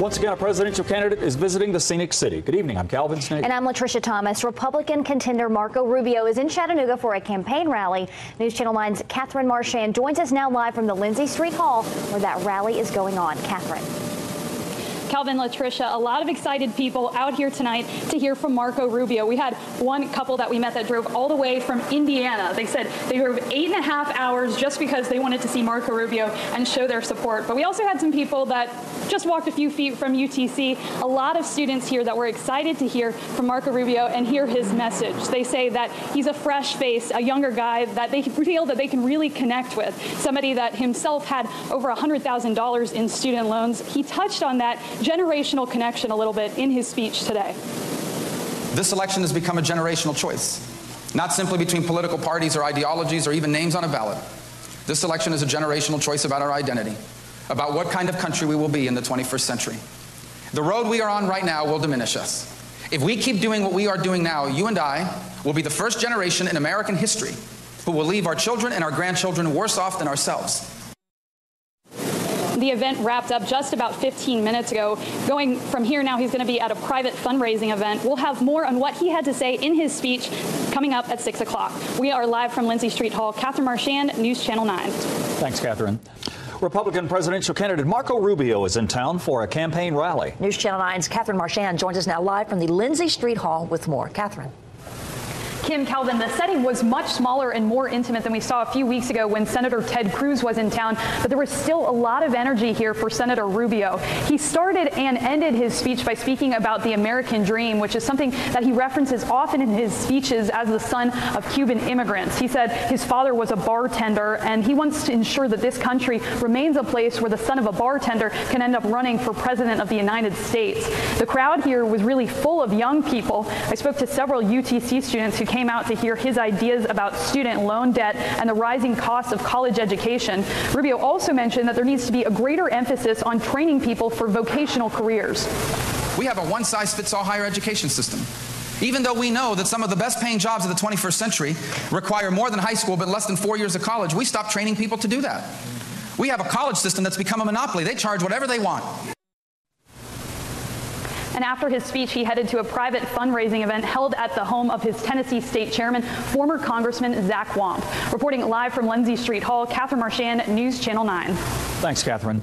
Once again, a presidential candidate is visiting the Scenic City. Good evening. I'm Calvin Snake. And I'm Latricia Thomas. Republican contender Marco Rubio is in Chattanooga for a campaign rally. News Channel 9's Catherine Marchand joins us now live from the Lindsay Street Hall where that rally is going on. Catherine. Calvin, Latricia, a lot of excited people out here tonight to hear from Marco Rubio. We had one couple that we met that drove all the way from Indiana. They said they drove 8.5 hours just because they wanted to see Marco Rubio and show their support. But we also had some people that just walked a few feet from UTC. A lot of students here that were excited to hear from Marco Rubio and hear his message. They say that he's a fresh face, a younger guy that they feel that they can really connect with, somebody that himself had over $100,000 in student loans. He touched on that generational connection a little bit in his speech today. This election has become a generational choice, not simply between political parties or ideologies or even names on a ballot. This election is a generational choice about our identity, about what kind of country we will be in the 21st century. The road we are on right now will diminish us. If we keep doing what we are doing now, you and I will be the first generation in American history who will leave our children and our grandchildren worse off than ourselves. The event wrapped up just about 15 minutes ago. Going from here now, he's going to be at a private fundraising event. We'll have more on what he had to say in his speech coming up at 6 o'clock. We are live from Lindsay Street Hall. Catherine Marchand, News Channel 9. Thanks, Catherine. Republican presidential candidate Marco Rubio is in town for a campaign rally. News Channel 9's Catherine Marchand joins us now live from the Lindsay Street Hall with more. Catherine. Kim, Calvin, the setting was much smaller and more intimate than we saw a few weeks ago when Senator Ted Cruz was in town, but there was still a lot of energy here for Senator Rubio. He started and ended his speech by speaking about the American dream, which is something that he references often in his speeches as the son of Cuban immigrants. He said his father was a bartender, and he wants to ensure that this country remains a place where the son of a bartender can end up running for president of the United States. The crowd here was really full of young people. I spoke to several UTC students who came out to hear his ideas about student loan debt and the rising cost of college education. Rubio also mentioned that there needs to be a greater emphasis on training people for vocational careers. We have a one-size-fits-all higher education system. Even though we know that some of the best paying jobs of the 21st century require more than high school but less than 4 years of college, we stopped training people to do that. We have a college system that's become a monopoly. They charge whatever they want. And after his speech, he headed to a private fundraising event held at the home of his Tennessee State Chairman, former Congressman Zach Wamp. Reporting live from Lindsay Street Hall, Catherine Marchand, News Channel 9. Thanks, Catherine.